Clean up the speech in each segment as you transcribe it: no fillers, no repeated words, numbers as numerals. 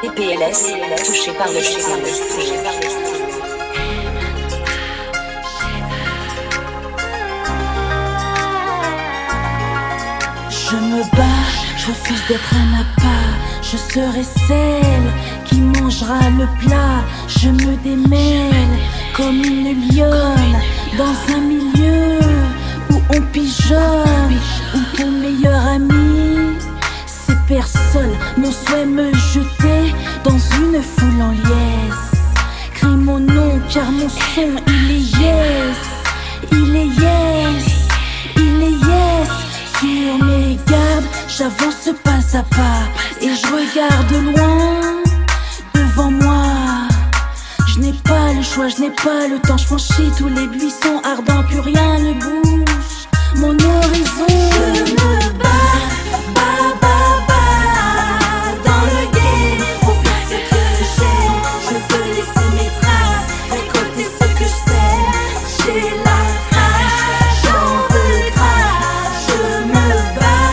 Des PLS, touchés par le style. Je me bats, je refuse d'être un appât. Je serai celle qui mangera le plat. Je me démêle comme une lionne dans un milieu où on pigeonne, où ton meilleur ami c'est personne. Mon souhait me jeter dans une foule en liesse. Crie mon nom car mon son il est yes, il est yes, il est yes. Sur mes gardes, j'avance pas à pas et je regarde loin devant moi. Je n'ai pas le choix, je n'ai pas le temps. Je franchis tous les buissons ardents, plus rien ne bouge mon horizon. Je me bats, dans le game pour faire ce que j'aime. Je veux laisser mes traces, récolter ce que je sais. J'ai la rage, j'en veux grave. Je me bats,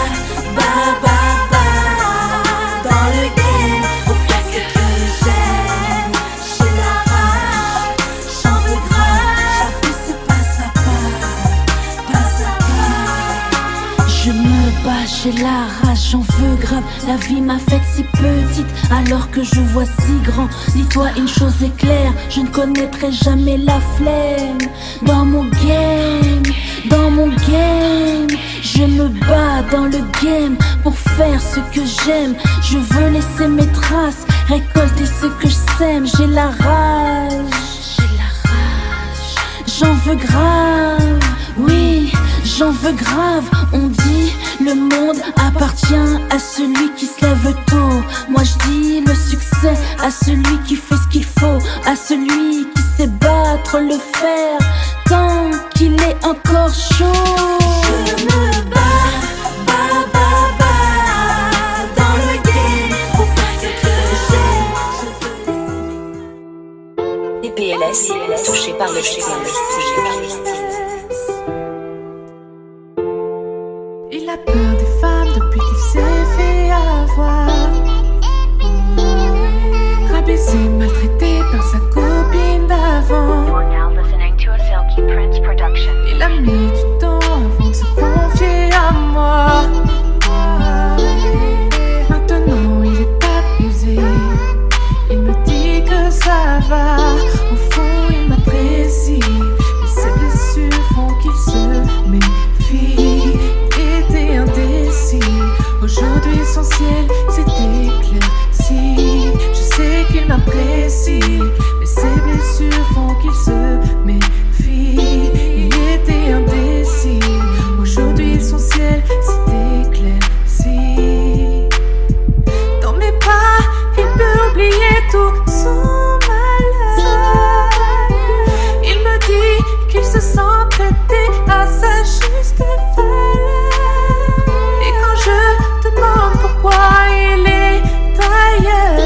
dans le game pour faire ce que j'aime. J'ai la rage, j'en veux grave. Je fais pas à pas. Je me bats, j'ai la rage, j'en veux grave. La vie m'a faite si petite alors que je vois si grand. Dis-toi une chose est claire, je ne connaîtrai jamais la flemme. Dans mon game, je me bats dans le game pour faire ce que j'aime. Je veux laisser mes traces, récolter ce que je sème. J'ai la rage, j'en veux grave, oui, j'en veux grave. On dit le monde appartient à celui qui se lève tôt. Moi je dis le succès à celui qui fait ce qu'il faut, à celui qui sait battre le fer tant qu'il est encore chaud. Je me bats, dans le game pour faire ce que j'aime. Des PLS, touchés par le style. Il a peur des femmes depuis qu'il s'est fait avoir. Rabaissé, maltraité par sa copine d'avant. Il a mis du temps avant de se confier à moi. Maintenant il est apaisé. Il me dit que ça va. Au fond il m'apprécie, mais ses blessures font qu'il se méfie. Il était indécis. Aujourd'hui son ciel s'est éclairci. Je sais qu'il m'apprécie, mais ses blessures font qu'il se méfie. Il était indécis. Aujourd'hui son ciel s'est éclairci. Dans mes pas, il peut oublier tout son malheur. Il me dit qu'il se sent traité à sa juste valeur. Et quand je demande pourquoi il est ailleurs,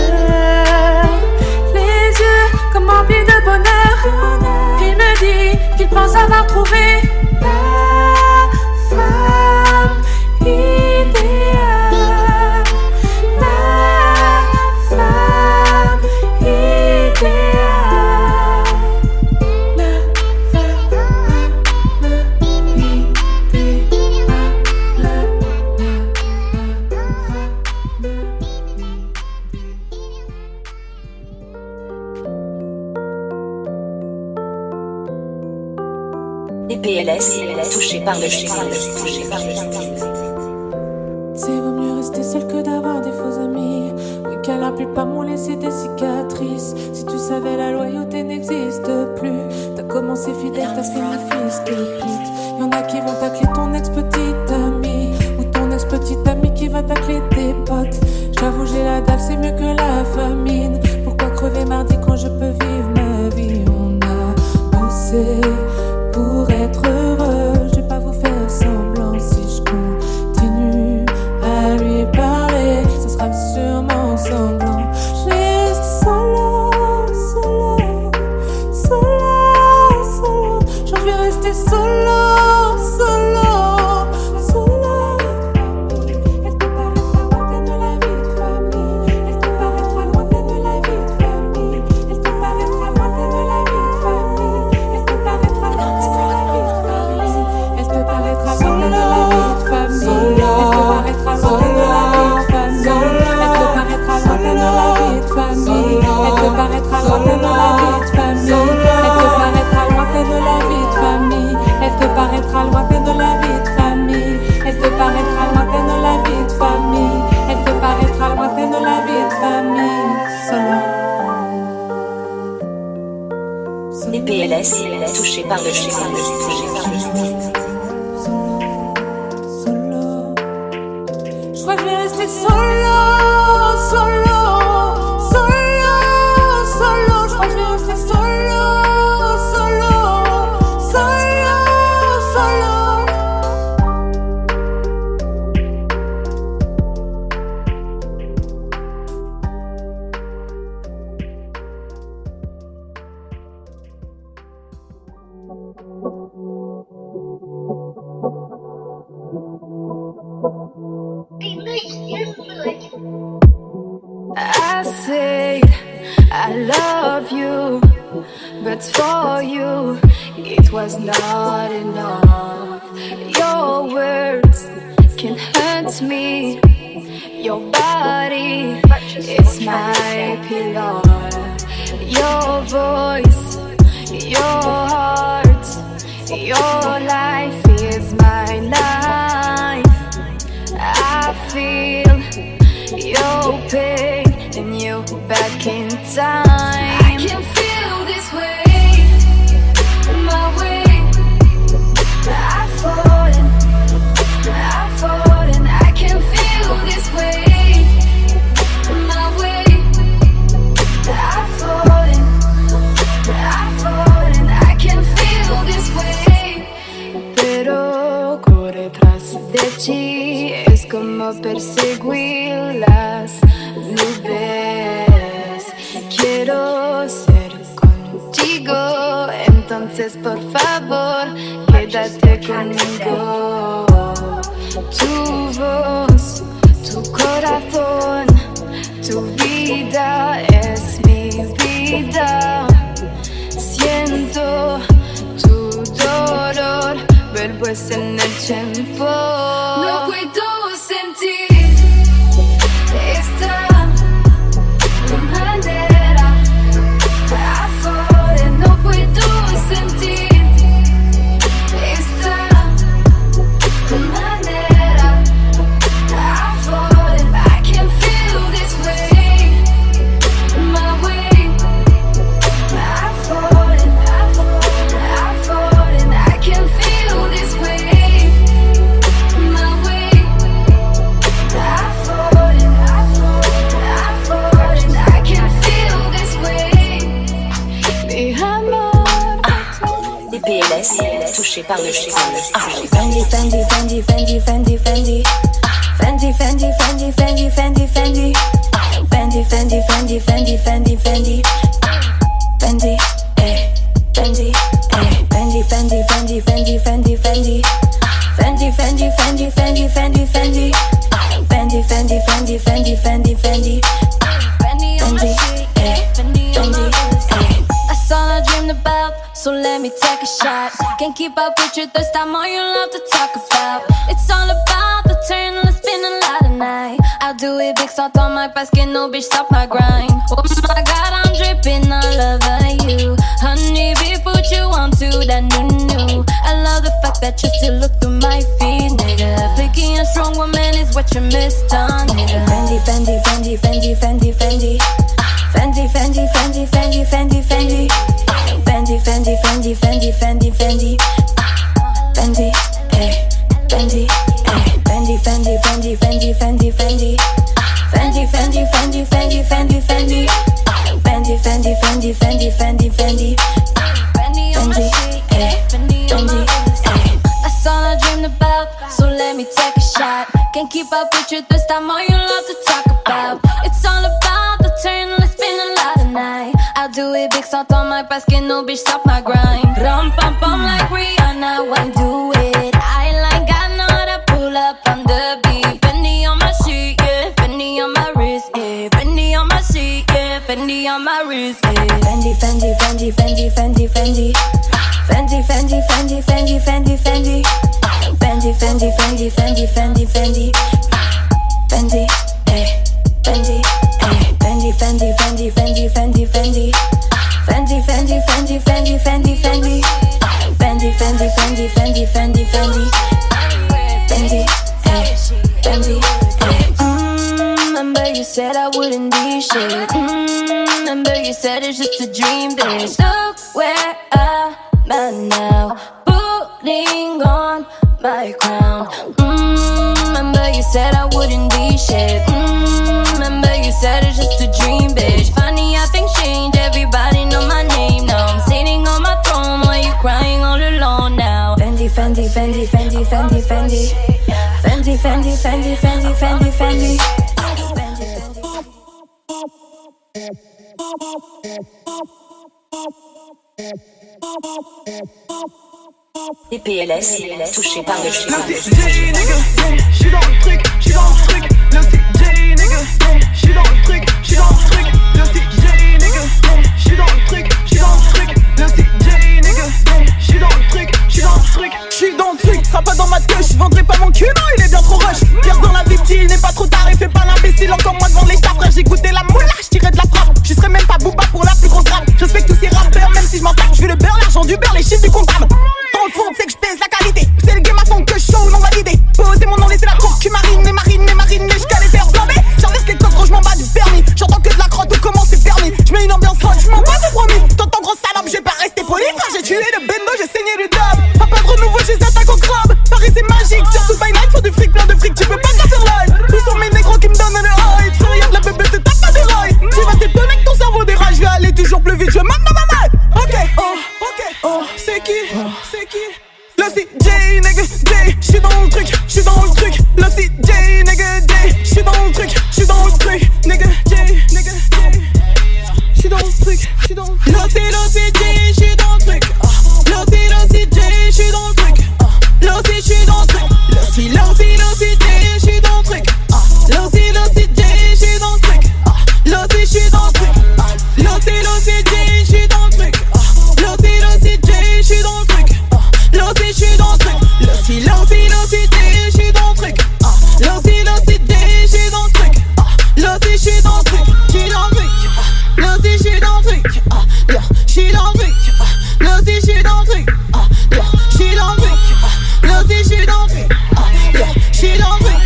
les yeux comme emplis de bonheur, il me dit qu'il pense avoir trouvé la femme idéale. La femme idéale. La femme Des PLS, touchés par le style. C'est vaut mieux rester seul que d'avoir des faux amis. Oui, car la plupart m'ont laissé des cicatrices. Si tu savais, la loyauté n'existe plus. T'as commencé fidèle, t'as fini fils de pute. Y'en a qui vont tacler ton ex-petite amie, ou ton ex-petite amie qui va tacler tes potes. J'avoue, j'ai la dalle, c'est mieux que la famine. Pourquoi crever mardi quand je peux vivre ma vie? On a bossé pour être heureux. Je vais pas vous faire semblant. Si je continue à lui parler, ça sera sûrement semblant. Je reste solo. Je vais rester solo. par le style. Je crois que je vais rester solo, solo, solo, solo. Je crois que je vais rester solo, solo, solo, solo. I said I love you, but for you it was not enough. Your words can hurt me. Your body is my pillow. Your voice, your heart, your life is my life. I feel your pain and you back in time. I can feel this way, my way. I've fallen. I can feel this way, my way. I've fallen. I can feel this way. Pero corre tras de ti es como perseguir las nubes. Quiero ser contigo, entonces por favor quédate conmigo. Tu voz, tu corazón, tu vida es mi vida. Siento tu dolor, vuelves en el tiempo. No puedo sentir esta manera. Afuera no puedo sentir esta manera. Afuera I can feel this way, my way. Afuera I can feel this way, my way. Afuera I can feel this way. Mi amor. DPLS, touché par le style. Fendi, Fendi, Fendi, Fendi, Fendi, Fendi. Fendi, Fendi, Fendi, Fendi, Fendi, Fendi. Fendi, Fendi, Fendi, Fendi, Fendi, Fendi. Fendi, Fendi, Fendi, Fendi, Fendi, Fendi, Fendi, Fendi. Fendi, Fendi, Fendi, Fendi, Fendi, Fendi. Fendi, Fendi, Fendi, Fendi, Fendi, Fendi. Fendi, That's all I dreamed about, so let me take a shot. Can't keep up with your thirst, I'm all you love to talk about. It's all about the turn, let's spin a lot of night. I'll do it big, start on my basket, no bitch, stop my grind. Oh my god, I'm dripping all over you. Honey, we put you on to that new. I love the fact that you still look through my feet, nigga. Flaky and strong woman is what you missed on, nigga. Fendi, Fendi, Fendi, Fendi, Fendi, Fendi. Fendi, Fendi, Fendi, Fendi, Fendi, Fendi. Fendi, Fendi, Fendi, Fendi, Fendi, Fendi. Fendi, Fendi, Fendi, Fendi, Fendi, Fendi, Fendi, Fendi. Fendi, Fendi, Fendi, Fendi, Fendi, Fendi. Fendi, Fendi, Fendi, Fendi, Fendi, Fendi. Fendi, That's all I dreamed about, so let me take a shot. Can't keep up with your thirst, I'm all you love to talk about. It's all about the turn, let's spin a lot of night. I'll do it big, start on my basket, no bitch, stop my grind. Rum pum pum like Rihanna, why do it? I like I know how to pull up on the beat. Fendi on my sheet, yeah, Fendi on my wrist, yeah. Fendi on my sheet, yeah, Fendi on my wrist, yeah. Fendi, Fendi, Fendi, Fendi, Fendi, Fendi. Fendi, Fendi, Fendi, Fendi, Fendi, Fendi. Fendi, Fendi, Fendi, Fendi, Fendi, Fendi. Fendi, Fendi, Fendi, Fendi, Fendi, Fendi, Fendi, Fendi. Fendi, Fendi, Fendi, Fendi, Fendi, Fendi. Fendi, Fendi, Fendi, Fendi, Fendi, Fendi. Fendi, Fendi, Remember you said I wouldn't be shit. Remember you said it's just a dream, bitch. Look where I by now. Putting on my crown. Remember you said I wouldn't be shit. Remember you said it's just a dream, bitch. Funny how things change, everybody know my name now. I'm sitting on my throne while you crying all alone now. Fendi, Fendi, Fendi, Fendi, Fendi, Fendi. Fendi, Fendi, Fendi, Fendi, Fendi, Fendi. Des PLS touchés par le J'suis dans le truc, j'suis dans le truc. Le CJ nigga, j'suis dans le truc, j'suis dans le truc. Le CJ nigga, j'suis dans le truc, j'suis dans le truc. Le CJ nigga, j'suis dans le truc, j'suis dans le truc. J'suis dans le truc, sera pas dans ma queue, j'vendrai pas mon cul, non il est bien trop rush. Pierre dans la victime, n'est pas trop tard et fais pas l'imbécile. Encore moins devant les stars, frère, j'ai goûté la moula, j'tirais de la frappe. Je serais même pas Booba pour la plus grosse rap. Je respecte tous ces rappeurs, même si je m'en tape, j'veux le beurre, l'argent du beurre, les chiffres du comptable. Dans le fond, c'est que j'pèse la qualité. C'est le game à fond que show, non validé. Poser mon nom, laisser la cour, tu marines, mais marine, jusqu'à les faire flamber. J'en laisse les codes, gros, j'm'en bats du permis. J'entends que de la crotte, ou comment c'est permis. J'mets une ambiance hot, j'm'en bats, c'est promis. T'entends grosse salope, j'ai pas resté poli. Frère, j'ai tué le bendo, j'ai saigné le dub. Pas de renouveau, j'ai attaque au crabe. Paris, c'est magique, surtout by night, faut du fric, plein de fric. Tu peux pas te faire live. Où sont mes négros qui me donnent le high? Frère, y'a de la bébé, te tape pas des rails. Tu vas t'étonner que ton cerveau déraille. J'vais aller toujours plus vite, je m'en dans ma main. Ok, c'est qui? C'est qui? Le CJ nigga, J, j'suis dans le truc, j'suis dans le truc. Le CJ nigga, J, j'suis dans le truc, j'suis dans le truc. Nigga, J, nigga, J, j'suis dans le truc, j'suis dans le truc. Le CJ, j'suis dans le truc. Le CJ, j'suis dans le truc. Le CJ, j'suis dans le truc. Le CJ, j'suis dans le truc. Le CJ, j'suis dans le truc. Le CJ, j'suis dans le truc. Le CJ, j'suis dans le truc. Le CJ, j'suis dans le truc. Le CJ, j'suis dans le truc. L'OCD, j'suis dans le truc. L'OCD, j'suis dans le truc. L'OCD, j'suis dans le truc. L'OCD, j'suis dans le truc. J'suis dans le truc. L'OCD, j'suis dans le truc. J'suis dans le truc. L'OCD, j'suis dans le truc. J'suis dans le truc. L'OCD, j'suis dans le truc. J'suis dans le truc.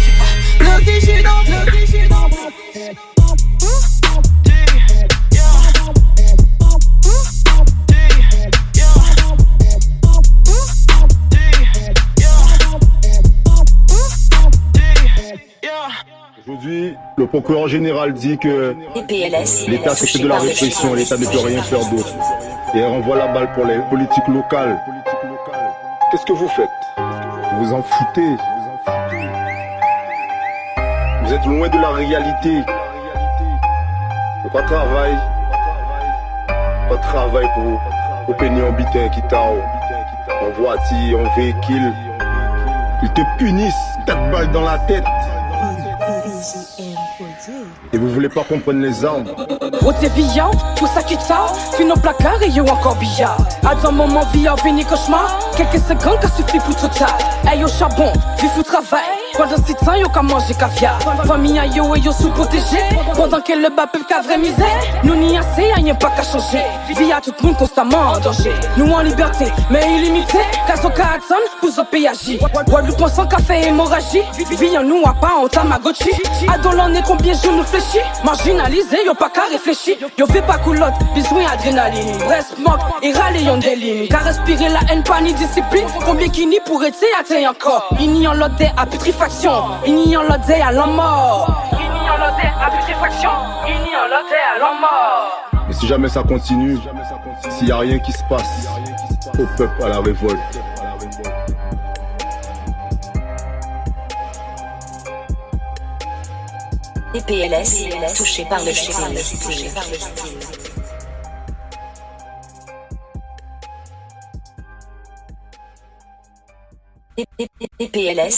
L'OCD, j'suis dans le truc. J'suis dans le truc. Aujourd'hui, le procureur général dit que l'État s'occupe de la répression, l'État ne peut rien faire d'autre. Et elle renvoie la balle pour les politiques locales. Qu'est-ce que vous faites? Vous vous en foutez. Vous êtes loin de la réalité. Pas de travail. Pas de travail pour payer en bitin qui t'a en voiture, en véhicule. Ils te punissent, 4 balles dans la tête. Et vous voulez pas comprendre les armes? Roté viand, tout ça qui t'a puis nos placards et yo encore billard. À un moment, vie en vini cauchemar. Quelques secondes, ça suffit pour tout ça. Hey yo charbon, vif au travail. Pendant 6 ans, yo qu'à manger caviar. Famille yo et yo sous-protégé. Pendant que le bas peuple qu'a vraie misère. Nous n'y assez, y'a pas qu'à changer. Vie à tout le monde constamment en danger. Nous en liberté, mais illimité. Caso Carson, pour au PAJ. Guadeloupe pensant qu'a fait hémorragie. Vie en nous a pas en Tamagotchi. À dans l'année combien je nous fléchis. Marginalisé, yo pas qu'à réfléchir. Yo fait pas coulotte, besoin adrénaline. Reste manque et râler yon des lignes. Car respirer la haine, pas ni discipline. Combien qui n'y pourrait atteindre encore. Il n'y en l'autre à putréfaction. Il n'y en l'autre à la mort. Il n'y en l'autre à putréfaction. Il n'y en l'autre à la mort. Et si jamais ça continue, s'il y a rien qui se passe, au peuple à la révolte. Des PLS touchés par le style. Des PLS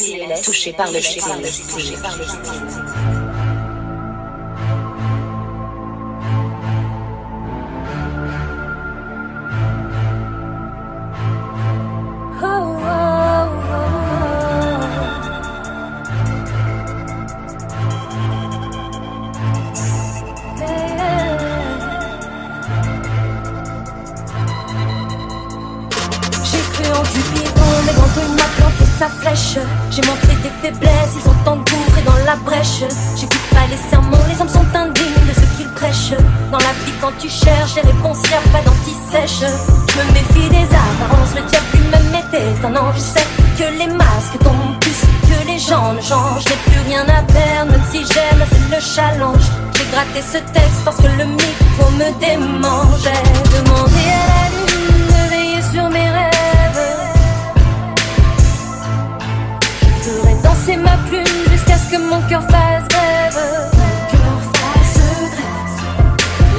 touchés par le style. Sa flèche, j'ai montré des faiblesses, ils ont tenté d'ouvrir dans la brèche. J'écoute pas les sermons, les hommes sont indignes de ce qu'ils prêchent. sèche. Dans la vie quand tu cherches les réponses, y'a pas d'anti-sèche. Je me méfie des apparences, le diable lui-même était un ange. Je sais que les masques tombent plus, que les gens ne changent. Je n'ai plus rien à perdre, même si j'aime, c'est le challenge. J'ai gratté ce texte parce que le micro me démange. J'ai demandé à la lune de veiller sur mes rêves. Je ferai danser ma plume jusqu'à ce que mon cœur fasse grève.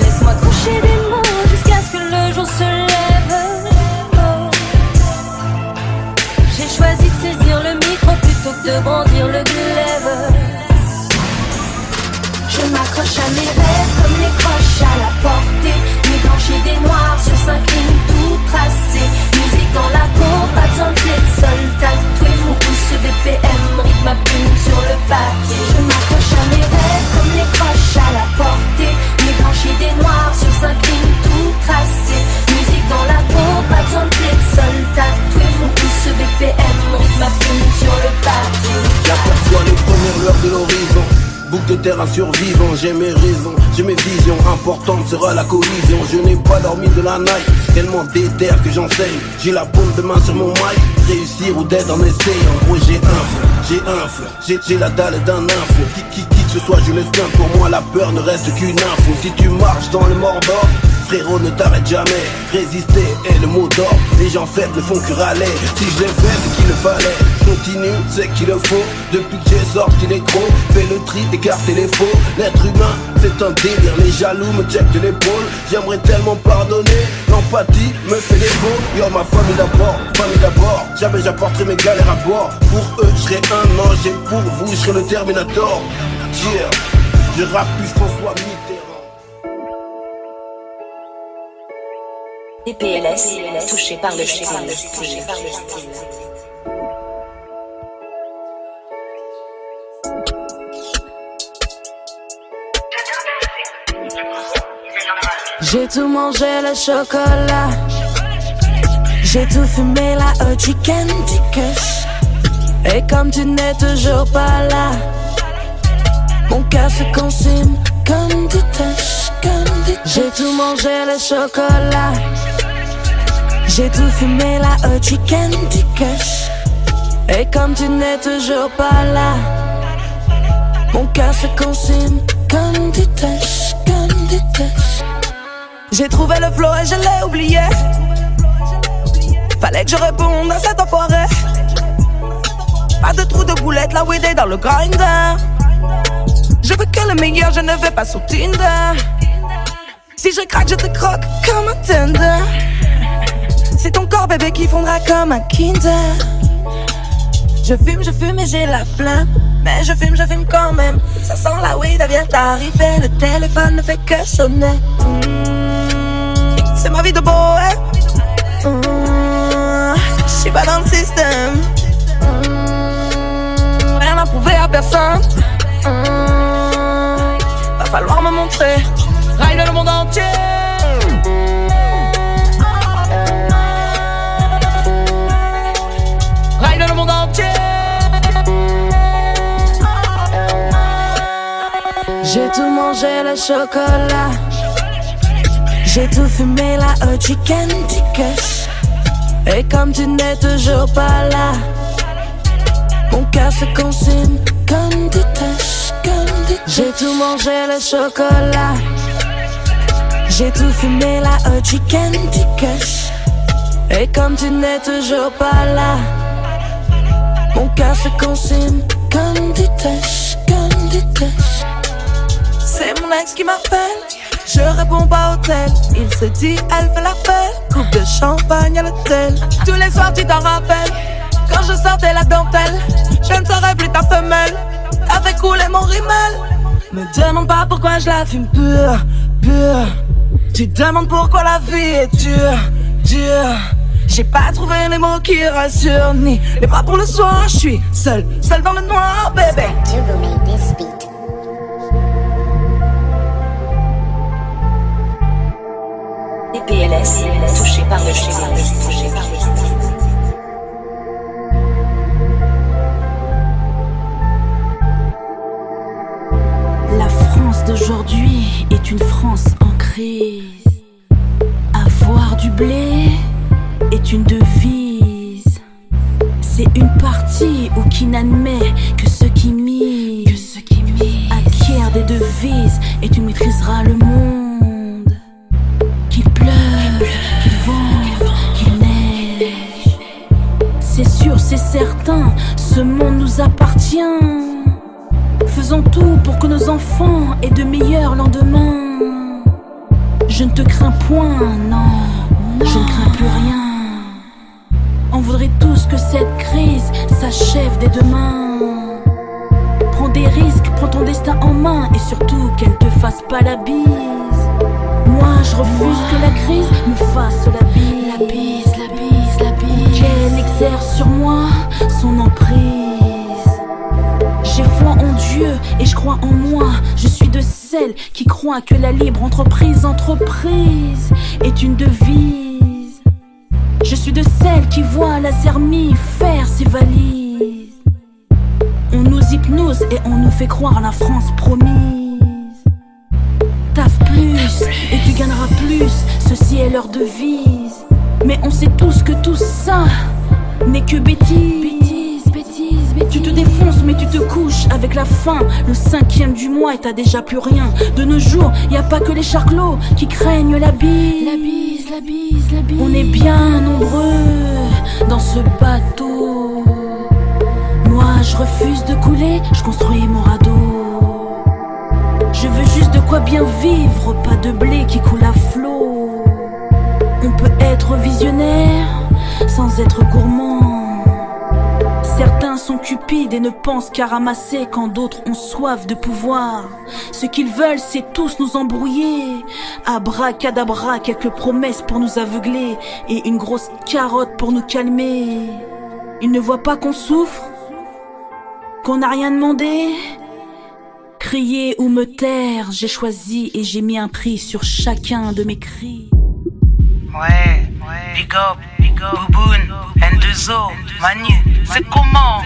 Laisse-moi coucher des mots jusqu'à ce que le jour se lève. Oh. J'ai choisi de saisir le micro plutôt que de brandir le glaive. Je m'accroche à mes rêves comme les croches à la portée. Nuit blanche et des noirs sur 5 lignes tout tracé. Musique dans la peau, pas besoin de clé de sol tatoué. Mon pouce BPM rythme ma plume sur le papier. Je m'accroche à mes rêves comme les croches à la portée. Nuit blanche et des noirs sur 5 lignes tout tracé. Musique dans la peau, pas besoin de clé de sol tatoué. Mon pouce BPM rythme ma plume sur le papier. J'aperçois les premières lueurs de l'horizon. Boucle de terrain survivant, j'ai mes raisons, j'ai mes visions, importante sera la collision. Je n'ai pas dormi de la night, tellement déter que j'enseigne. J'ai la paume de main sur mon mic, réussir ou d'être en essai. En gros j'ai un feu, j'ai la dalle d'un info. Qui que ce soit je laisse qu'un, pour moi la peur ne reste qu'une info. Si tu marches dans le Mordor, frérot ne t'arrête jamais. Résister est le mot d'ordre, les gens faibles ne font que râler. Si je l'ai fait c'est qu'il le fallait, continue c'est qu'il le faut. Depuis que j'ai sorti les crocs, fais le tri, écarter les faux. L'être humain c'est un délire, les jaloux me checkent de l'épaule. J'aimerais tellement pardonner, l'empathie me fait défaut. Yo ma famille d'abord, jamais j'apporterai mes galères à bord. Pour eux je serai un ange et pour vous je serai le Terminator. Yeah, je rappe plus François Mitterrand. Des PLS touchés par le style. J'ai tout mangé le chocolat, j'ai tout fumé la Haute Candy Kush. Et comme tu n'es toujours pas là, mon cœur se consume comme du touch, comme du touch. J'ai tout mangé le chocolat, j'ai tout fumé la Haute Candy Kush. Et comme tu n'es toujours pas là, mon cœur se consume comme du touch, comme du touch. J'ai trouvé le flow et je l'ai oublié. Fallait que je réponde à cet enfoiré. Pas de trou de boulette, la weed est dans le grinder. Je veux que le meilleur, je ne vais pas sur Tinder. Si je craque, je te croque comme un tender. C'est ton corps bébé qui fondra comme un Kinder. Je fume et j'ai la flamme. Mais je fume quand même. Ça sent la weed, elle vient d'arriver. Le téléphone ne fait que sonner. C'est ma vie de bohème. J'suis pas dans le système. Rien à prouver à personne. Va falloir me montrer. Ride le monde entier. Ride le monde entier. J'ai tout mangé le chocolat, j'ai tout fumé la Haute Candy Kush. Et comme tu n'es toujours pas là, mon cœur se consume comme du touch, comme du touch. J'ai tout mangé le chocolat, j'ai tout fumé la Haute Candy Kush. Et comme tu n'es toujours pas là, mon cœur se consume comme du touch, comme du touch. C'est mon ex qui m'appelle, je réponds pas au tel. Il se dit, elle fait l'appel, coupe de champagne à l'hôtel. Tous les soirs tu t'en rappelles, quand je sortais la dentelle. Je ne serai plus ta femelle, t'as fait couler mon rimel. Me demande pas pourquoi je la fume pure, pure. Tu demandes pourquoi la vie est dure, dure. J'ai pas trouvé les mots qui rassurent, ni les bras pour le soir. Je suis seule dans le noir, bébé. Des PLS touchés par le style. La France d'aujourd'hui est une France en crise. Avoir du blé est une devise. C'est une partie où qui n'admet que ceux qui misent acquièrent des devises et tu maîtriseras le monde. Qu'il pleuve, qu'il vente, qu'il neige. C'est sûr, c'est certain, ce monde nous appartient. Faisons tout pour que nos enfants aient de meilleurs lendemains. Je ne te crains point, non, je ne crains plus rien. On voudrait tous que cette crise s'achève dès demain. Prends des risques, prends ton destin en main et surtout qu'elle te fasse pas la bise. Moi je refuse que la crise me fasse la bise. La bise, la bise, la bise. Qu'elle exerce sur moi son emprise. J'ai foi en Dieu et je crois en moi. Je suis de celles qui croient que la libre entreprise est une devise. Je suis de celles qui voient la Zermie faire ses valises. On nous hypnose et on nous fait croire la France promise. Taffe plus et tu gagneras plus, ceci est leur devise. Mais on sait tous que tout ça n'est que bêtise. Tu te défonces mais tu te couches avec la faim. Le 5e du mois et t'as déjà plus rien. De nos jours, y a pas que les charclos qui craignent la bise. La bise, la bise, la bise. On est bien nombreux dans ce bateau. Moi je refuse de couler, je construis mon radeau. Je veux juste de quoi bien vivre, pas de blé qui coule à flot. On peut être visionnaire sans être gourmand. Certains sont cupides et ne pensent qu'à ramasser quand d'autres ont soif de pouvoir. Ce qu'ils veulent, c'est tous nous embrouiller. Abracadabra, quelques promesses pour nous aveugler et une grosse carotte pour nous calmer. Ils ne voient pas qu'on souffre, qu'on n'a rien demandé. Crier ou me taire, j'ai choisi et j'ai mis un prix sur chacun de mes cris. Ouais, big up, Bouboune, N2O, Manu, c'est comment?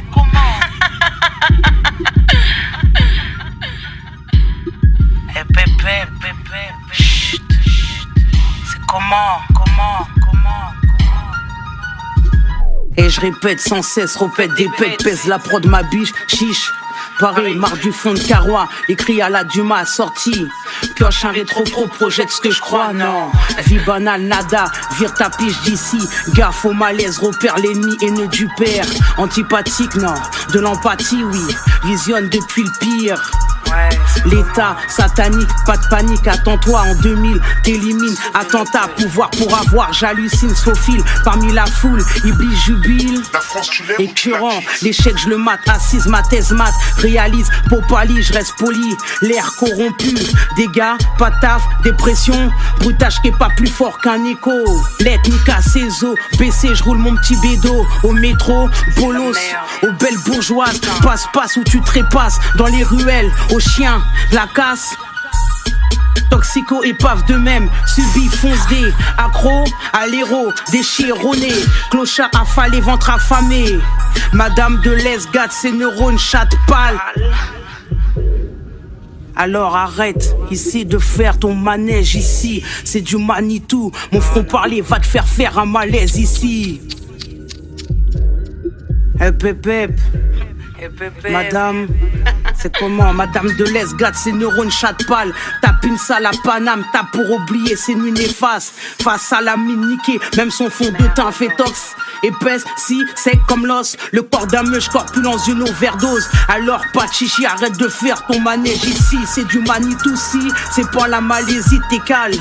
Eh pépé, chut, c'est comment? Et je répète sans cesse, répète des pètes, pèse la prod ma biche, chiche. Pareil, marre du fond de carrois, écrit à la Dumas, sorti. Pioche un rétro pro, projette ce que je crois, non. Vie banale, nada, vire ta piche d'ici. Gaffe au malaise, repère l'ennemi, haineux du père. Antipathique, non, de l'empathie, oui. Visionne depuis le pire. L'état satanique, pas de panique, attends-toi en 2000, t'élimines, attentat, pouvoir pour avoir, j'hallucine, Sophile, parmi la foule, Iblis jubile, écœurant, l'échec je le mate, assise, ma thèse mate, réalise, popali, je reste poli, l'air corrompu, dégâts, pas de taf, dépression, brutage qui est pas plus fort qu'un écho, l'ethnica, Cézo, baissé, je roule mon petit bédo, au métro, bolos, aux belles bourgeoises, passe-passe où tu trépasses, dans les ruelles, aux chiens, la casse. Toxico épave de même, subi fonce des accro à l'héros, déchironné, clochard affalé, ventre affamé. Madame de l'Est gâte ses neurones, chatte pâle. Alors arrête ici de faire ton manège ici, c'est du Manitou. Mon front parler va te faire un malaise ici. Madame, c'est comment? Madame de l'Est gâte ses neurones, chatte pâle. Tape une salle à Paname, tape pour oublier ses nuits néfastes. Face à la mine niquée, même son fond de teint fait tox. Épaisse, si, sec comme l'os. Le corps d'un meuche, corpulence d'une overdose. Alors pas de chichi, arrête de faire ton manège ici. C'est du Manitou, si, c'est pas la Malaisie, t'es calme.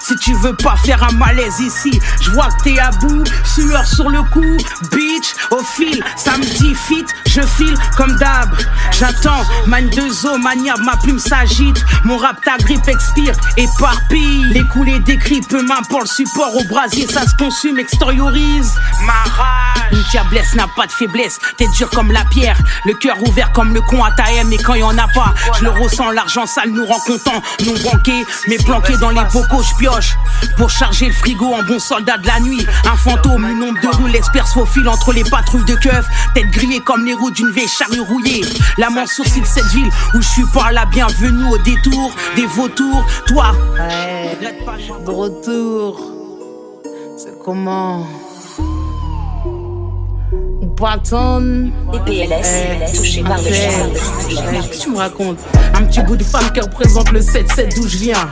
Si tu veux pas faire un malaise ici, je vois que t'es à bout, sueur sur le cou, bitch, au fil, samedi fit, je file comme d'hab. J'attends, man 2O, maniable, ma plume s'agite, mon rap ta grippe expire, éparpille. Les coulées d'écrit, peu m'importe le support au brasier, ça se consume, extériorise ma rage. Une diablesse n'a pas de faiblesse, t'es dur comme la pierre, le cœur ouvert comme le con à ta haine, mais quand y'en a pas, je le ressens, l'argent sale nous rend contents, non banqués, mais planqués dans les bocaux, j'pioche. pioche pour charger le frigo en bon soldat de la nuit. Un fantôme, une ombre de rue, l'expert se faufile entre les patrouilles de keufs. Tête grillée comme les roues d'une vieille charrue rouillée. La main sourcille de cette ville où je suis pas la bienvenue au détour des vautours. Toi, de retour, c'est comment? Patton, DPLS, touché par le charme. qu'est-ce que tu me racontes? Un petit bout de femme qui représente le 7-7 d'où je viens.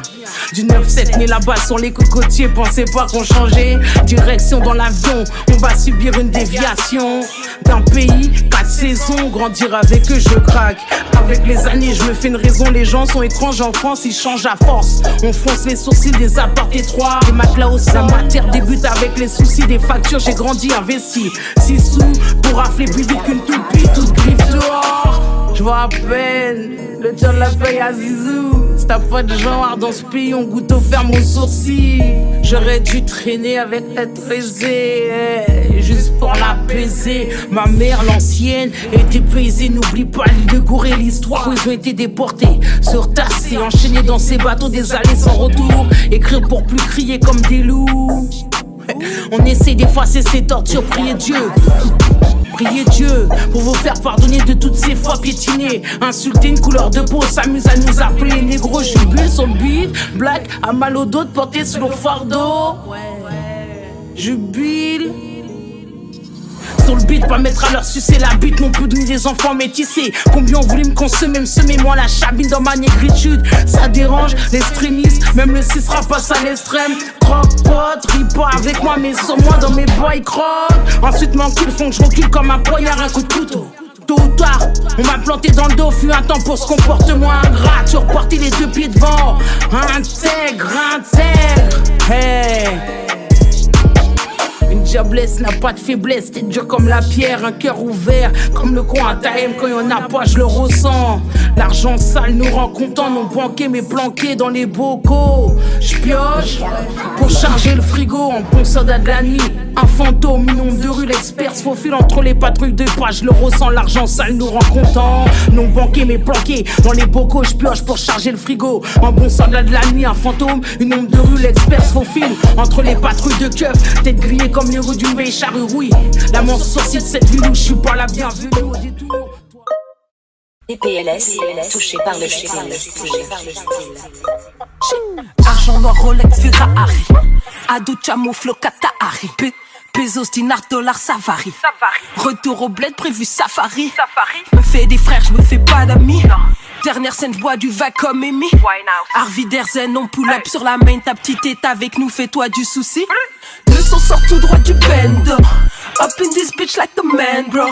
Du 9-7, mais là-bas sur les cocotiers, pensez pas qu'on changeait. Direction dans l'avion, on va subir une déviation. D'un pays, 4 saisons, grandir avec eux, je craque. Avec les années, je me fais une raison, les gens sont étranges en France, ils changent à force. On fronce les sourcils des apparts étroits, les matelas au sein. Ma terre débute avec les soucis des factures, j'ai grandi, investi. 6 sous pour rafler plus vite qu'une toupie, toute griffe dehors. Je vois à peine le job de la paye à Zizou. Si t'as pas de genre dans ce pays, on goûte au ferme mon sourcil. J'aurais dû traîner avec être aisée, juste pour l'apaiser. Ma mère, l'ancienne, était paisée. N'oublie pas l'île de Gour et l'histoire où ils ont été déportés, surtassés, enchaînés dans ces bateaux, des allées sans retour. Écrire pour plus crier comme des loups. On essaie d'effacer ces tortures, priez Dieu. Priez Dieu pour vous faire pardonner de toutes ces fois piétinées. Insulter une couleur de peau, s'amuse à nous appeler négro. Jubile sur le beat, black, à mal au dos de porter sur le fardeau. Jubile sur le beat, pas mettre à leur sucer la bite non plus de des enfants métissés. Combien on voulait me consommer, même semer-moi la chabine dans ma négritude. Ça dérange l'extrémisme, même le 6 rap passe à l'extrême. Croque-pote, ris pas avec moi, mais sur moi dans mes bois ils croquent. Ensuite m'enculent, font que je recule comme un poignard, un coup de couteau. Tôt ou tard, on m'a planté dans le dos, fut un temps pour ce comportement ingrat. Tu repartis les 2 pieds devant, intègre, hey. Une diablesse n'a pas de faiblesse, t'es dur comme la pierre, un cœur ouvert comme le coin à Taïm. Quand y'en a pas, je le ressens. L'argent sale nous rend contents, non banqués mais planqués dans les bocaux. J'pioche pour charger le frigo en bon soldat de la nuit. Un fantôme, une ombre de rue, l'expert se faufile entre les patrouilles de pas, je le ressens. L'argent sale nous rend contents, non banqués mais planqués dans les bocaux. J'pioche pour charger le frigo en bon soldat de la nuit. Un fantôme, une ombre de rue, l'expert se faufile entre les patrouilles de keufs. Tête grillée comme les roues d'une vieille charrue rouille. La main sourcille de cette ville où je suis pas la bienvenue au détour. DPLS, touché par le style. Argent noir, Rolex, Ferrari. Ado, Chamo, Flo, Katahari. Pesos, dinars, dollars, ça varie. Retour au bled, prévu safari. Me fais des frères, je me fais pas d'amis. Dernière scène, je bois du vin comme Amy. Harvey Derzen, on pull up sur la main. Ta petite est avec nous, fais-toi du souci. Le son sort tout droit du bendo. Up in this bitch like the man, bro.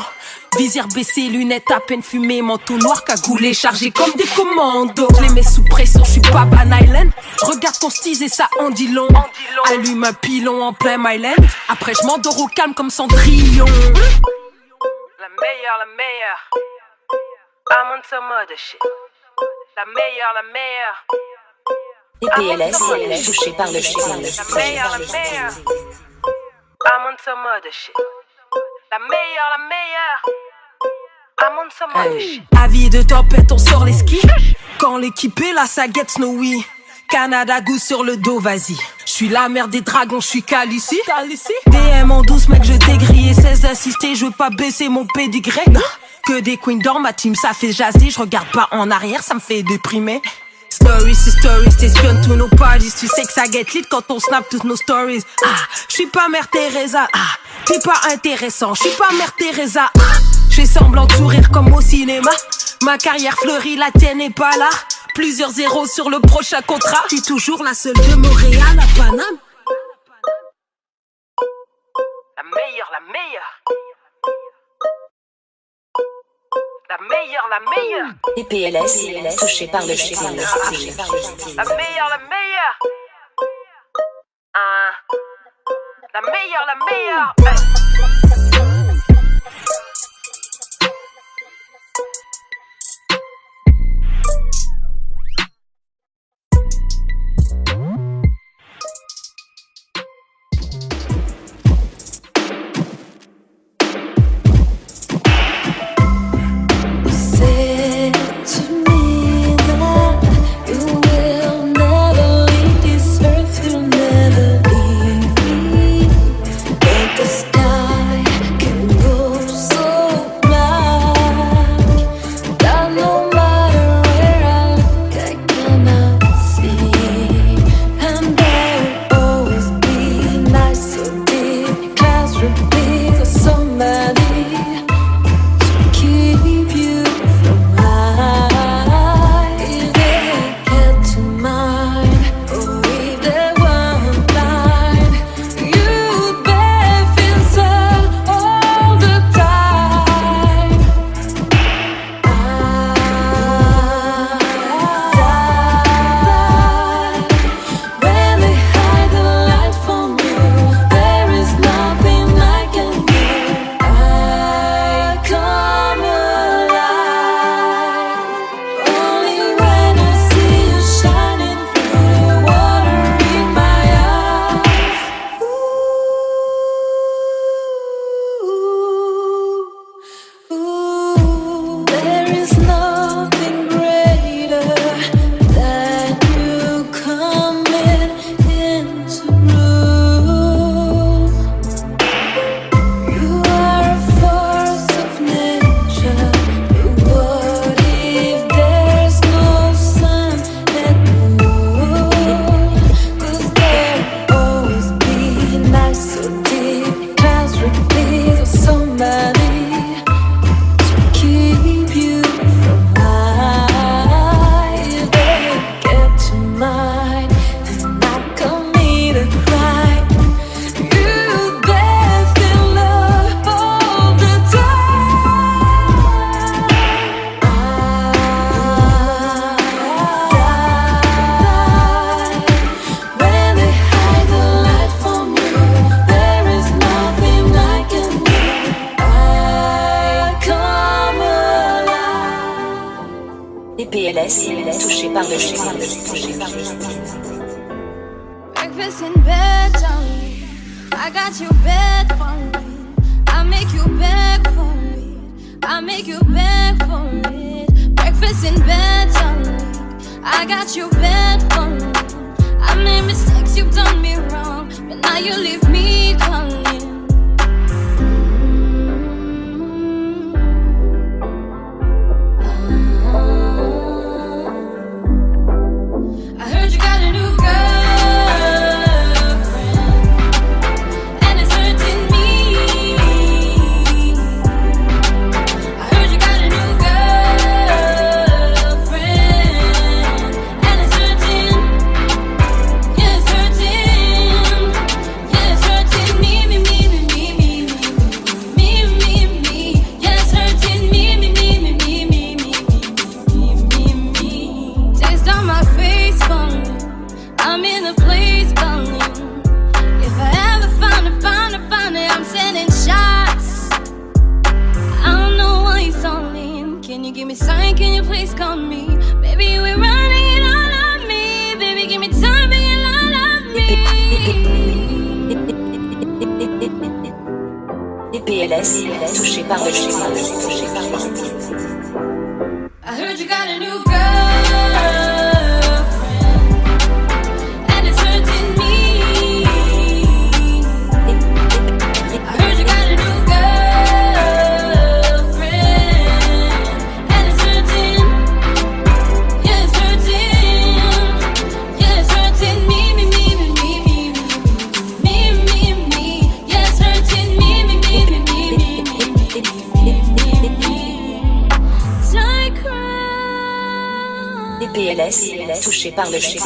Visière baissée, lunettes à peine fumées, manteau noir, cagoulé, chargé comme des commandos. Je les mets sous pression, je suis pas Ban Island. Regarde ton style et ça en dit long. Allume un pilon en plein Myland. Après je m'endors au calme comme Cendrillon. La meilleure. I'm on some other shit. La meilleure. DPLS, touché par le style. La meilleure. I'm on some other shit. La meilleure. I'm on some other shit. Avis de tempête, on sort les skis. Quand l'équipe est là, ça get snowy. Canada goût sur le dos, vas-y. J'suis la mère des dragons, j'suis Calici. DM en douce, mec, je t'ai grillé 16 assistés. Je veux pas baisser mon pédigré. Que des queens dans ma team, ça fait jaser. Je regarde pas en arrière, ça me fait déprimer. Stories, c'est stories, t'espionnes tous nos parties. Tu sais que ça get lit quand on snap toutes nos stories. J'suis pas Mère Teresa, t'es pas intéressant. J'suis pas Mère Teresa, j'fais semblant de sourire comme au cinéma. Ma carrière fleurit, la tienne est pas là. Plusieurs zéros sur le prochain contrat. J'suis toujours la seule de Montréal à Paname. La meilleure. DPLS, touché par le style. La meilleure. La meilleure. To me that you will never leave this earth, you'll DPLS, touché par le shit. Breakfast in bed, darling. I got you bed for me. I make you beg for it. I make you beg for it. Breakfast in bed, darling. I got you bed for me. I made mistakes, you've done me wrong, but now you leave me calling. I heard you got a new girlfriend, and it's hurting me. I heard you got a new girlfriend, and it's hurting. Yeah, it's hurting. Yeah, it's hurting me. Yeah, it's hurting me. Taste on my face, falling. I'm in a place calling. If I ever found it, I'm sending shots. I don't know why you're stalling. Can you give me a sign? Can you please call me? Baby, we're running it all on me. Baby, give me time, bring it all on me. DPLS, touché par le shit. I heard you got a new girlfriend, and it's hurting me. I heard you got a new girlfriend, and it's hurting. Yeah, it's hurting. Yeah, it's hurting me. Yeah, it's hurting me. I cry. DPLS, touché par le shit.